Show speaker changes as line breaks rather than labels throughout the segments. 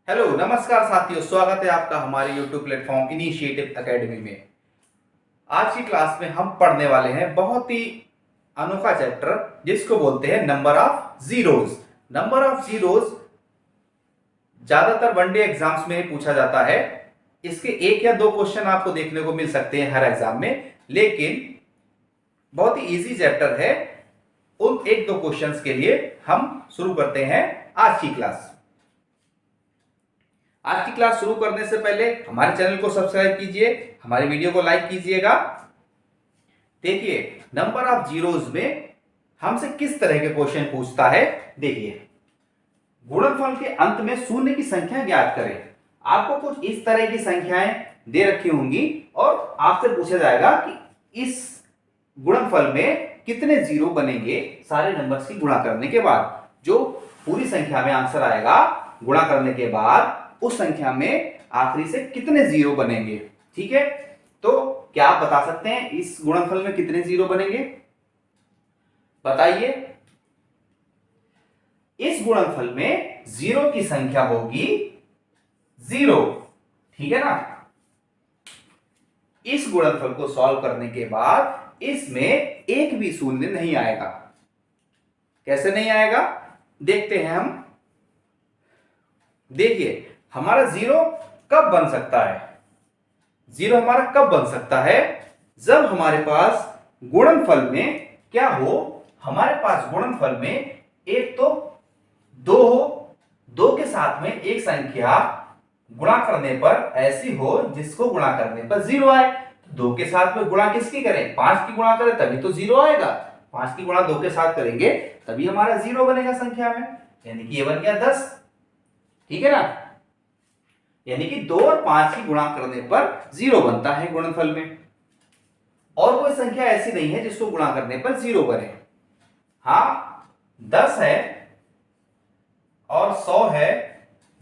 Hello नमस्कार साथियों, स्वागत है आपका हमारे YouTube प्लेटफॉर्म इनिशिएटिव एकेडमी में। आज की क्लास में हम पढ़ने वाले हैं बहुत ही अनोखा चैप्टर जिसको बोलते हैं number of zeros. Number of zeros ज्यादातर वनडे एग्जाम्स में पूछा जाता है। इसके एक या दो क्वेश्चन आपको देखने को मिल सकते हैं हर एग्जाम में, लेकिन बहुत ही इजी चैप्टर है। उन एक दो क्वेश्चंस के लिए हम शुरू करते हैं आज की क्लास। आज की क्लास शुरू करने से पहले हमारे चैनल को सब्सक्राइब कीजिए, हमारे वीडियो को लाइक कीजिएगा। देखिए, नंबर ऑफ जीरोज में हमसे किस तरह के क्वेश्चन पूछता है। देखिए, गुणनफल के अंत में शून्य की संख्या ज्ञात करें। आपको कुछ इस तरह की संख्याएं दे रखी होंगी और आपसे पूछा जाएगा कि इस गुणनफल में कितने जीरो बनेंगे सारे नंबर्स की गुणा करने के बाद। जो पूरी संख्या में आंसर आएगा गुणा करने के बाद, उस संख्या में आखिरी से कितने जीरो बनेंगे। ठीक है, तो क्या आप बता सकते हैं इस गुणनफल में कितने जीरो बनेंगे? बताइए। इस गुणनफल में जीरो की संख्या होगी जीरो। ठीक है ना। इस गुणनफल को सॉल्व करने के बाद इसमें एक भी शून्य नहीं आएगा। कैसे नहीं आएगा देखते हैं हम। देखिए, हमारा जीरो कब बन सकता है? जीरो हमारा कब बन सकता है? जब हमारे पास गुणनफल में क्या हो, हमारे पास गुणनफल में एक तो दो हो, दो के साथ में एक संख्या गुणा करने पर ऐसी हो जिसको गुणा करने पर जीरो आए। तो दो के साथ में गुणा किसकी करें? पांच की गुणा करें तभी तो जीरो आएगा। पांच की गुणा दो के साथ करेंगे तभी हमारा जीरो बनेगा संख्या में, यानी कि ये बन गया 10। ठीक है ना। यानी कि 2 और 5 की गुणा करने पर जीरो बनता है गुणनफल में। और कोई संख्या ऐसी नहीं है जिसको गुणा करने पर जीरो बने। हाँ, 10 है और 100 है,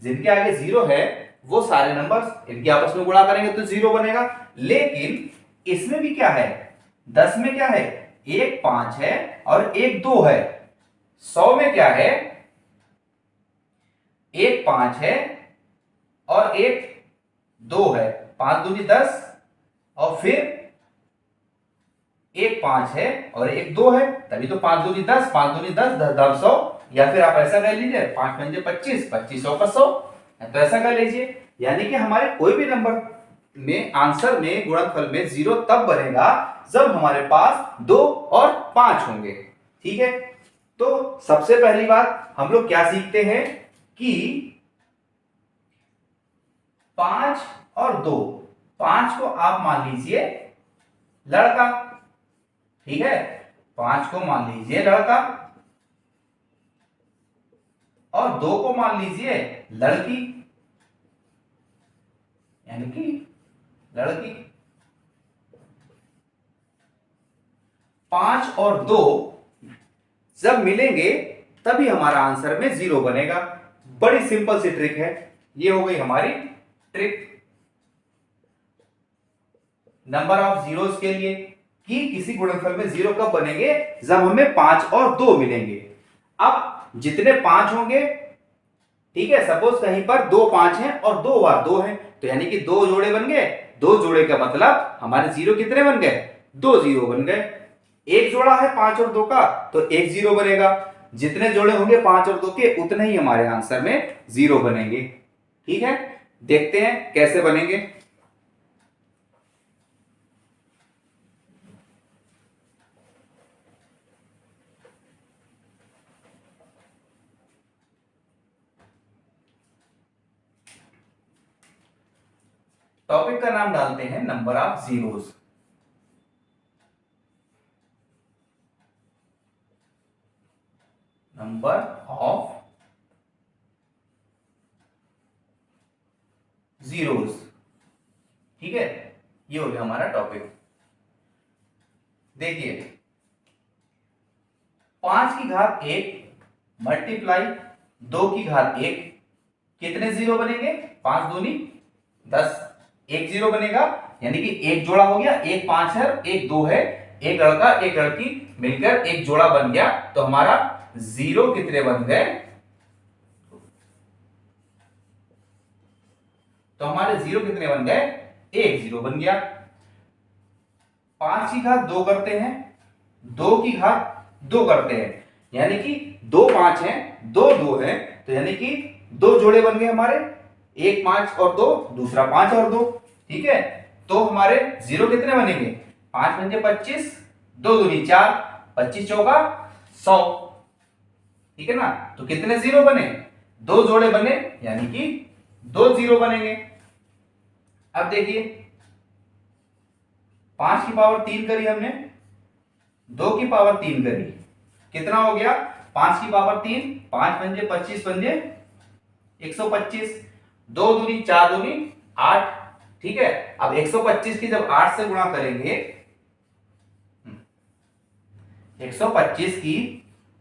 जिनके आगे जीरो है वो सारे नंबर्स इनके आपस में गुणा करेंगे तो जीरो बनेगा। लेकिन इसमें भी क्या है? 10 में क्या है? एक 5 है और एक 2 है। 100 में क्या है? एक 5 है और एक 2 है। 5 दूनी 10 और फिर एक 5 है और एक 2 है, तभी तो 5 दूनी 10, 5 दूनी 10, 10 10 100। या फिर आप ऐसा कर लीजिए 5 पंजे 25, 25 का 100, तो ऐसा कर लीजिए। यानी कि हमारे कोई भी नंबर में आंसर में गुणनफल में जीरो तब बनेगा जब हमारे पास 2 और 5 होंगे। ठीक है, तो सबसे पहली बात हम लोग क्या सीखते हैं कि 5 और 2, 5 को आप मान लीजिए लड़का। ठीक है, 5 को मान लीजिए लड़का और 2 को मान लीजिए लड़की, यानी कि लड़की। 5 और 2 जब मिलेंगे तभी हमारा आंसर में जीरो बनेगा। बड़ी सिंपल सी ट्रिक है, ये हो गई हमारी ट्रिक नंबर ऑफ जीरोस के लिए कि किसी गुणनफल में जीरो कब बनेंगे? जब हमें 5 और 2 मिलेंगे। अब जितने 5 होंगे, ठीक है, सपोज कहीं पर 2 5 हैं और 2 बार 2 हैं, तो यानी कि 2 जोड़े बन गए। 2 जोड़े का मतलब हमारे जीरो कितने बन गए? 2 जीरो बन गए। एक जोड़ा है 5 और 2 का तो एक जीरो बनेगा। जितने जोड़े होंगे 5 और 2 के उतने ही हमारे आंसर में जीरो बनेंगे। ठीक है, देखते हैं कैसे बनेंगे। टॉपिक का नाम डालते हैं number of zeros. Number of zeros. ठीक है, ये हो गया हमारा टॉपिक। देखिए, 5 की घात 1 मल्टीप्लाई 2 की घात 1, कितने जीरो बनेंगे? 5 दूनी 10, एक जीरो बनेगा। यानी कि एक जोड़ा हो गया, एक 5 है एक 2 है, एक लड़का एक लड़की मिलकर एक जोड़ा बन गया, तो हमारा जीरो कितने बन गए? तो हमारे जीरो कितने बन गए, एक जीरो बन गया। 5 की घात 2 करते हैं, 2 की घात 2 करते हैं, यानी कि 2 5 है, 2 2 है, तो यानी कि 2 जोड़े बन गए हमारे, एक 5 और 2, दूसरा 5 और 2। ठीक है, तो हमारे जीरो कितने बनेंगे, 5 पंजे 25, 2 दूनी 4, 25 चौका 100। ठीक है ना, तो कितने जीरो बने, 2 जोड़े बने, यानी कि 2 जीरो बनेंगे। अब देखिए 5 की पावर 3 करी हमने, 2 की पावर 3 करी, कितना हो गया, 5 की पावर 3, 5 पंजे 25 पंजे 125, 2 दूनी 4 दूनी 8। ठीक है, अब 125 की जब 8 से गुणा करेंगे, 125 की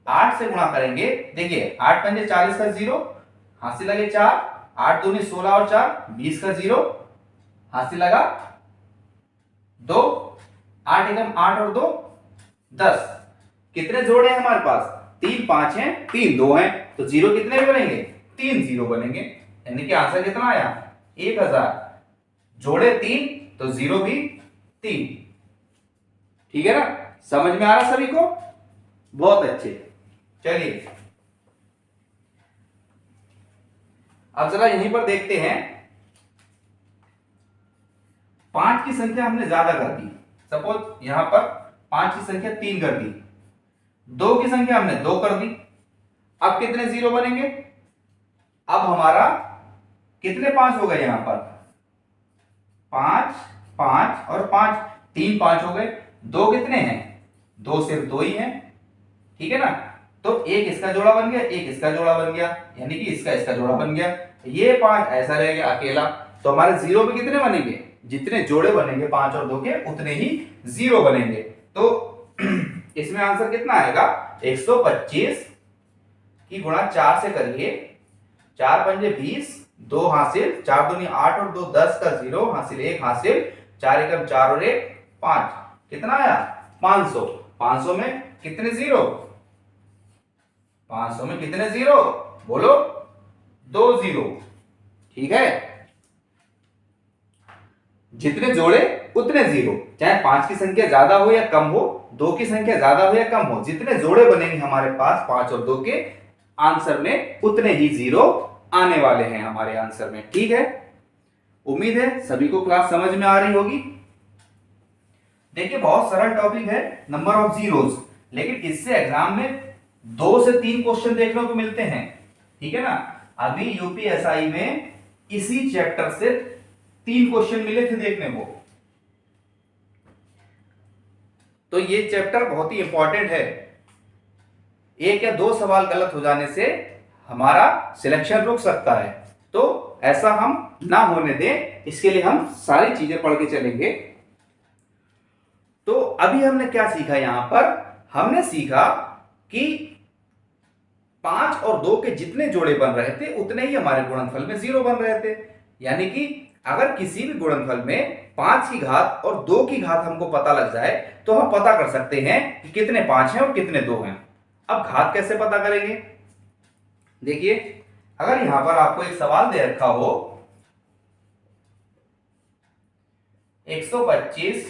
8 से गुणा करेंगे, देखिए 8 पंजे 40 का जीरो, हासिल लगे 4, 8 दूनी 16 और 4 20 का जीरो, हासिल लगा 2, 8 एकम 8 और 2 10। कितने जोड़े हैं हमारे पास, 3 5 हैं, 3 2 हैं, तो जीरो कितने भी बनेंगे, 3 जीरो बनेंगे, यानी कि आंसर कितना आया, 1000। जोड़े 3 तो जीरो भी 3। ठीक है ना, समझ में आ रहा सभी को, बहुत अच्छे। चलिए अब जरा यहीं पर देखते हैं, 5 की संख्या हमने ज्यादा कर दी, सपोज यहां पर 5 की संख्या 3 कर दी, 2 की संख्या हमने 2 कर दी, अब कितने जीरो बनेंगे, अब हमारा कितने 5 हो गए यहां पर, 5 5 और 5, 3 5 हो गए, 2 कितने हैं, 2 सिर्फ 2 ही हैं। ठीक है ना, तो एक इसका जोड़ा बन गया, एक इसका जोड़ा बन गया, यानी कि इसका इसका जोड़ा बन गया, ये 5 ऐसा रह गया अकेला। तो हमारे जीरो पे कितने बनेंगे, जितने जोड़े बनेंगे 5 और 2 के उतने ही जीरो बनेंगे। तो इसमें आंसर कितना आएगा, 125 की गुणा 4 से करिए, 4 पंजे 20, 2 हासिल, 4 दूनी 8 और 2 10 का जीरो, हासिल 1 हासिल, 4 एकम 4 और 1 5, कितना आया 500। 500 में कितने जीरो, 500 में कितने जीरो बोलो, 2 जीरो। ठीक है, जितने जोड़े उतने जीरो, चाहे 5 की संख्या ज्यादा हो या कम हो, 2 की संख्या ज्यादा हो या कम हो, जितने जोड़े बनेंगे हमारे पास 5 और 2 के, आंसर में उतने ही जीरो आने वाले हैं हमारे आंसर में। ठीक है, उम्मीद है सभी को क्लास समझ में आ रही होगी। देखिए बहुत सरल टॉपिक है नंबर ऑफ जीरोस, लेकिन इससे एग्जाम में 2 से 3 क्वेश्चन देखने को मिलते हैं। ठीक है ना, अभी यूपीएसआई में इसी चैप्टर से 3 क्वेश्चन मिले थे देखने को, तो ये चैप्टर बहुत ही इंपॉर्टेंट है। 1 या 2 सवाल गलत हो जाने से हमारा सिलेक्शन रुक सकता है, तो ऐसा हम ना होने दें, इसके लिए हम सारी चीजें पढ़ के चलेंगे। तो अभी हमने क्या सीखा, यहां पर हमने सीखा कि 5 और 2 के जितने जोड़े बन रहे थे उतने ही हमारे गुणनफल में जीरो बन रहे थे, यानी कि अगर किसी भी गुणनफल में 5 की घात और 2 की घात हमको पता लग जाए तो हम पता कर सकते हैं कि कितने 5 हैं और कितने 2 हैं। अब घात कैसे पता करेंगे, देखिए अगर यहां पर आपको एक सवाल दे रखा हो 125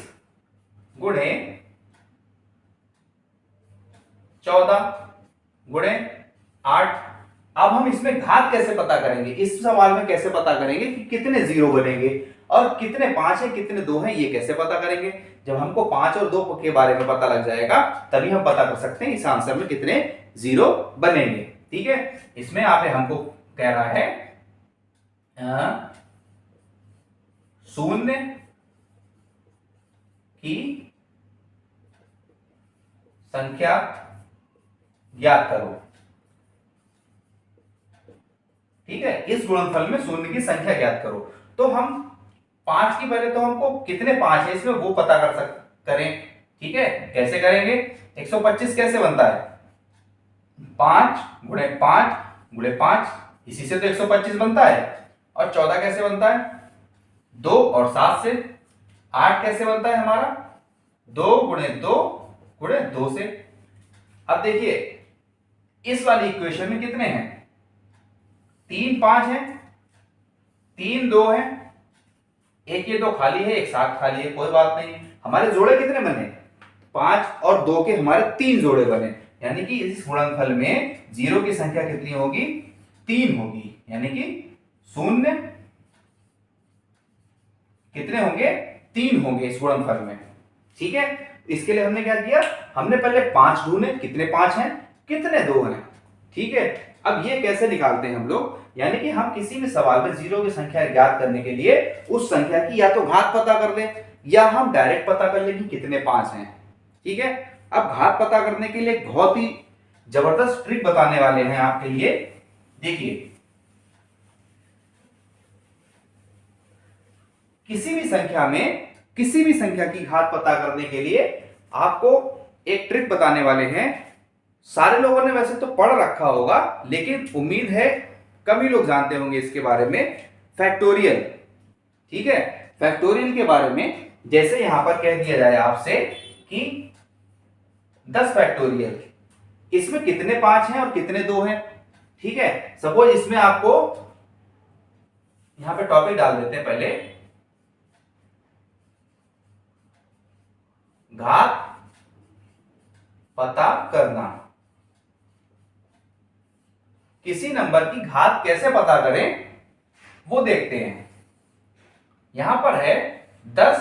गुणे 14 गुणे 8, अब हम इसमें घात कैसे पता करेंगे, इस सवाल में कैसे पता करेंगे कि कितने जीरो बनेंगे और कितने 5 है कितने 2 हैं, ये कैसे पता करेंगे। जब हमको 5 और 2 के बारे में पता लग जाएगा तभी हम पता कर सकते हैं इस आंसर में कितने जीरो बनेंगे। ठीक है, इसमें आप हमको कह रहा है 0 की संख्या ज्ञात करो। ठीक है, इस गुणनफल में 0 की संख्या ज्ञात करो, तो हम 5 की पहले तो हमको कितने 5 है इसमें वो पता करें। ठीक है, कैसे करेंगे, 125 कैसे बनता है, 5 गुणे 5 गुणे 5, इसी से तो 125 बनता है। और 14 कैसे बनता है, 2 और 7 से। 8 कैसे बनता है हमारा, 2 गुणे 2 गुणे 2 से। अब देखिए इस वाली इक्वेशन में कितने हैं, 3 5 हैं, तीन दो है, एक ये दो खाली है, एक सात खाली है, कोई बात नहीं। हमारे जोड़े कितने बने? 5 और 2 के हमारे 3 जोड़े बने, यानी कि इस गुणनफल में जीरो की संख्या कितनी होगी? 3 होगी, यानी कि शून्य कितने होंगे? 3 होंगे इस गुणनफल में। ठीक है, इसके लिए हमने क्या किया? हमने पहले 5 ढूंढे, कितने 5 हैं, कितने 2 हैं। ठीक है, अब ये कैसे निकालते हैं हम लोग? यानी कि हम किसी भी सवाल में जीरो की संख्या ज्ञात करने के लिए उस संख्या की या तो घात पता कर लें या हम डायरेक्ट पता कर लें कि कितने 5 हैं। ठीक है, अब घात पता करने के लिए बहुत ही जबरदस्त ट्रिक बताने वाले हैं आपके लिए। देखिए, किसी भी संख्या की घात पता करने के लिए आपको एक ट्रिक बताने वाले हैं। सारे लोगों ने वैसे तो पढ़ रखा होगा, लेकिन उम्मीद है कम ही लोग जानते होंगे इसके बारे में। फैक्टोरियल। ठीक है, फैक्टोरियल के बारे में जैसे यहां पर कह दिया जाए आपसे कि 10 फैक्टोरियल, इसमें कितने 5 हैं और कितने 2 हैं। ठीक है, सपोज इसमें आपको यहां पे टॉपिक डाल देते हैं पहले, घात पता करना। किसी नंबर की घात कैसे पता करें वो देखते हैं। यहां पर है 10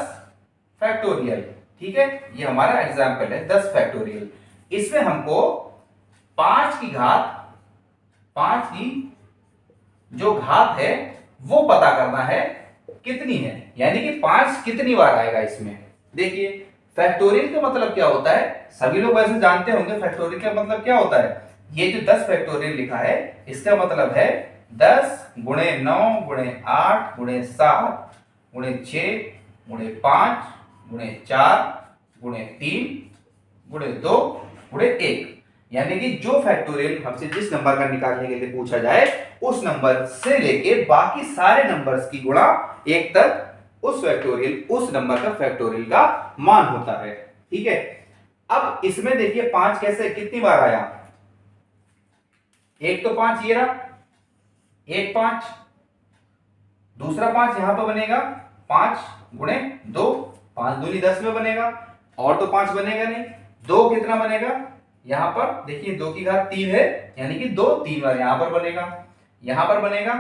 फैक्टोरियल। ठीक है, ये हमारा एग्जाम्पल है 10 फैक्टोरियल। इसमें हमको 5 की जो घात है वो पता करना है कितनी है, यानी कि 5 कितनी बार आएगा इसमें। देखिए, फैक्टोरियल का मतलब क्या होता है, सभी लोग वैसे जानते होंगे फैक्टोरियल का मतलब क्या होता है। ये जो 10 फैक्टोरियल लिखा है इसका मतलब है 10 गुणे 9 गुणे 8 गुणे 7 गुणे 6 गुणे 5 गुणे 4 गुणे 3 गुणे 2 गुणे 1, यानी कि जो फैक्टोरियल हमसे जिस नंबर का निकालने के लिए पूछा जाए उस नंबर से लेके बाकी सारे नंबर्स की गुणा 1 तक उस नंबर का फैक्टोरियल का मान होता है। ठीक है, अब इसमें देखिए 5 कैसे कितनी बार आया? एक तो 5 ये रहा, एक 5, दूसरा 5 यहां पर बनेगा 5 गुणे 2, 5 दूनी 10 में बनेगा, और तो 5 बनेगा नहीं। 2 कितना बनेगा? यहां पर देखिए 2 की घात 3 है, यानी कि 2 3 बार यहां पर बनेगा, यहां पर बनेगा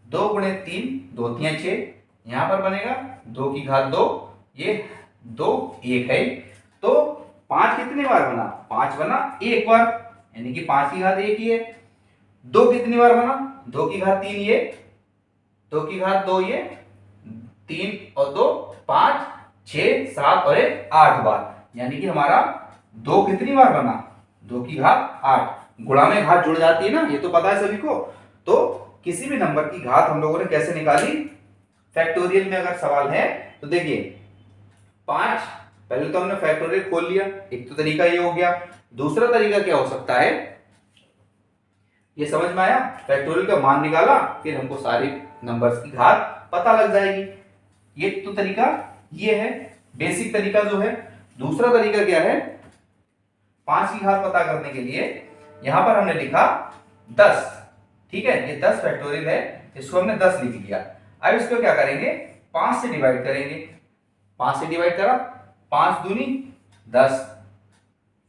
2 गुणे 3 2 3 6, यहां पर बनेगा 2 की घात 2, ये 2 1 है, तो 5 कितनी बार बना? 5 बना एक बार, यानी कि 5 की घात 1 ही है। 2 कितनी बार बना? 2 की घात 3 ये, 2 की घात 2 ये, 3 और 2 5 6 7 और 1 8 बार, यानी कि हमारा 2 कितनी बार बना? 2 की घात 8। गुणा में घात जुड़ जाती है ना, ये तो पता है सभी को। तो किसी भी नंबर की घात हम लोगों ने कैसे निकाली? फैक्टोरियल में अगर सवाल है तो देखिए 5, पहले तो हमने फैक्टोरियल खोल लिया, एक तो तरीका ये हो गया। दूसरा तरीका क्या हो सकता है, ये समझ में आया? फैक्टोरियल का मान निकाला, फिर हमको सारे नंबर्स की घात पता लग जाएगी। ये तो तरीका ये है, बेसिक तरीका जो है। दूसरा तरीका क्या है? 5 की घात पता करने के लिए यहां पर हमने लिखा 10। ठीक है, ये 10 फैक्टोरियल है, इसको हमने 10 लिख लिया। अब इसको क्या करेंगे? 5 से डिवाइड करेंगे। 5 से डिवाइड करा, 5 दूनी 10,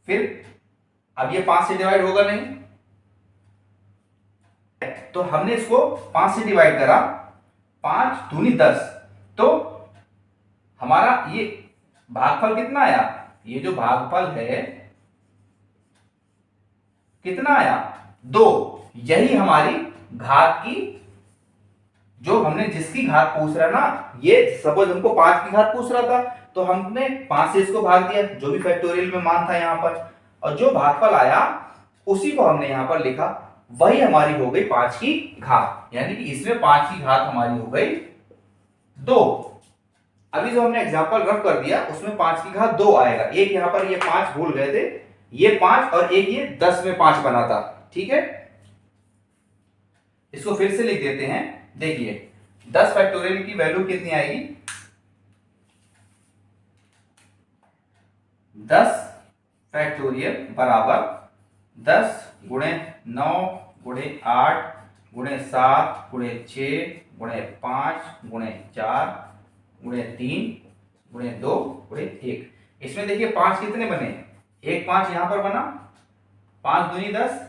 फिर अब ये 5 से डिवाइड होगा नहीं, तो हमने इसको 5 से डिवाइड करा, 5 दूनी 10, तो हमारा ये भागफल कितना आया? ये जो भागफल है कितना आया? 2। यही हमारी घात की, जो हमने जिसकी घात पूछ रहा ना, ये सपोज हमको 5 की घात पूछ रहा था तो हमने 5 से इसको भाग दिया, जो भी फैक्टोरियल में मान था यहां पर, और जो भागफल आया उसी को हमने यहां पर लिखा, वही हमारी हो गई 5 की घात, यानी कि इसमें 5 की घात हमारी हो गई 2। अभी जो हमने एग्जांपल रफ कर दिया उसमें 5 की घात 2 आएगा। एक यहां पर ये 5 भूल गए थे, ये 5 और एक ये 10 में 5 बना था। ठीक है, इसको फिर से लिख देते हैं। देखिए 10 फैक्टोरियल की वैल्यू कितनी आएगी? 10 फैक्टोरियल बराबर 10 गुणे 9 गुणे 8 गुणे 7 गुणे 6 गुणे 5 गुणे 4 गुणे 3 गुणे 2 गुणे 1। इसमें देखिए 5 कितने बने, एक 5 यहां पर बना, 5 दूनी 10,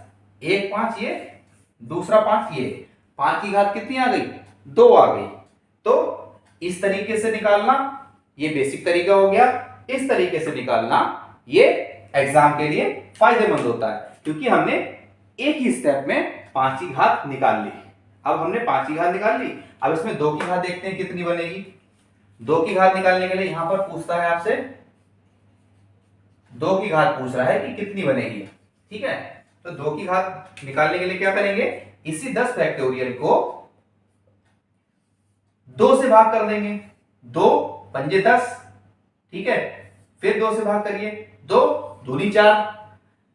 एक 5 ये, दूसरा 5 ये, 5 की घात कितनी आ गई, 2 आ गई। तो इस तरीके से निकालना ये बेसिक तरीका हो गया। इस तरीके से निकालना ये एग्जाम के लिए फायदेमंद होता है, क्योंकि हमने एक ही स्टेप में 5 की घात निकाल ली। अब हमने 5 की घात निकाल ली, अब इसमें 2 की घात देखते हैं कितनी बनेगी। 2 की घात निकालने के लिए यहां पर पूछता है आपसे, 2 की घात पूछ रहा है कि कितनी बनेगी। ठीक है, तो 2 की घात निकालने के लिए क्या करेंगे, इसी 10 फैक्टोरियल को 2 से भाग कर देंगे। 2 पंजे 10, ठीक है, फिर 2 से भाग करिए, 2 दूनी 4।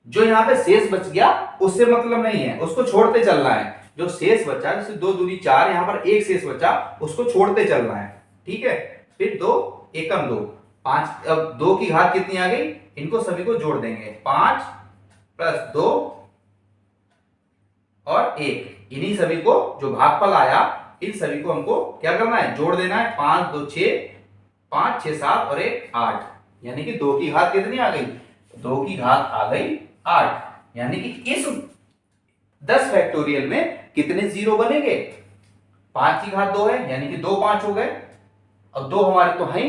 जो यहां पे शेष बच गया उससे मतलब नहीं है, उसको छोड़ते चलना है। जो शेष बचा, जैसे 2 दूनी 4, यहां पर एक शेष बचा, उसको छोड़ते चलना है। ठीक है, फिर 2 एकम 2, 5। अब 2 की घात कितनी आ गई, इनको सभी को जोड़ देंगे, 5 + 2 और 1। इन्हीं सभी को जो भागफल आया, इन सभी को हमको क्या करना है, जोड़ देना है। 5 2 6, 5 6 7 और 1 8, यानी कि 2 की घात कितनी आ गई, 2 की घात आ गई 8। यानी कि इस 10 फैक्टोरियल में कितने जीरो बनेंगे, 5 की घात 2 है, यानी कि 2 5 हो गए। अब 2 हमारे तो है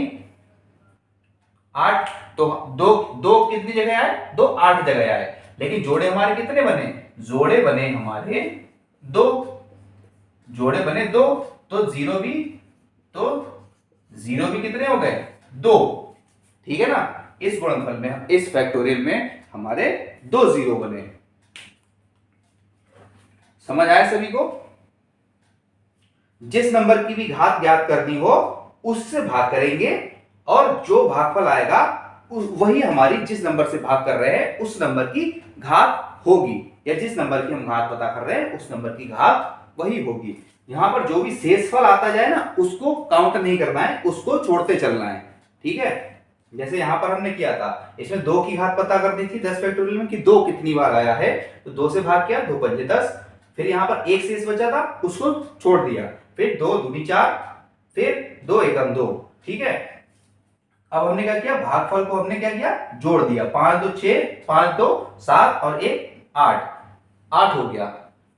8, तो 2 कितनी जगह आए, 2 8 जगह आए, लेकिन जोड़े हमारे कितने बने, जोड़े बने हमारे 2, जोड़े बने 2, तो जीरो भी कितने हो गए, 2। ठीक है ना, इस गुणनफल में, इस फैक्टोरियल में हमारे 2 जीरो बने। समझ आया सभी को। जिस नंबर की भी घात ज्ञात करनी हो उससे भाग करेंगे, और जो भागफल आएगा वही हमारी, जिस नंबर से भाग कर रहे हैं उस नंबर की घात होगी, या जिस नंबर की हम घात पता कर रहे हैं उस नंबर की घात वही होगी। यहां पर जो भी शेषफल आता जाए ना, उसको काउंट नहीं करना है, उसको छोड़ते चलना है। ठीक है, जैसे यहां पर हमने किया था, इसमें 2 की घात पता करनी थी 10 फैक्टोरियल में कि 2 कितनी बार आया है, तो 2 से भाग किया, 2 पंजे 10, फिर यहां पर एक शेष बचा था उसको छोड़ दिया, फिर 2 दूनी 4, फिर 2 एकम 2। ठीक है, अब हमने क्या किया, भागफल को हमने क्या किया, जोड़ दिया, 5 2 6, 5 2 7 और 1 8, 8 हो गया।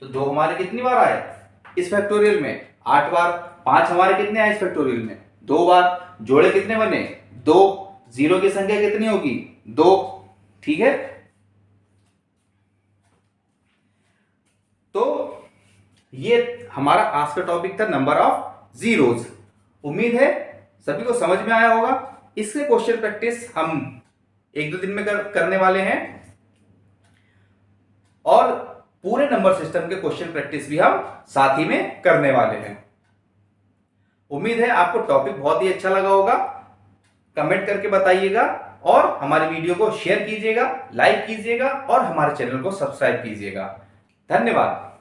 तो 2 हमारे कितनी बार आए इस फैक्टोरियल में, 8 बार। 5 हमारे कितने आए इस फैक्टोरियल में, 2 बार। जोड़े कितने बने, 2। जीरो की संख्या कितनी होगी, 2। ठीक है, तो ये हमारा आज का टॉपिक था, नंबर ऑफ जीरोज। उम्मीद है सभी को समझ में आया होगा। इसके क्वेश्चन प्रैक्टिस हम 1-2 दिन में करने वाले हैं, और पूरे नंबर सिस्टम के क्वेश्चन प्रैक्टिस भी हम साथ ही में करने वाले हैं। उम्मीद है आपको टॉपिक बहुत ही अच्छा लगा होगा। कमेंट करके बताइएगा, और हमारी वीडियो को शेयर कीजिएगा, लाइक कीजिएगा, और हमारे चैनल को सब्सक्राइब कीजिएगा। धन्यवाद।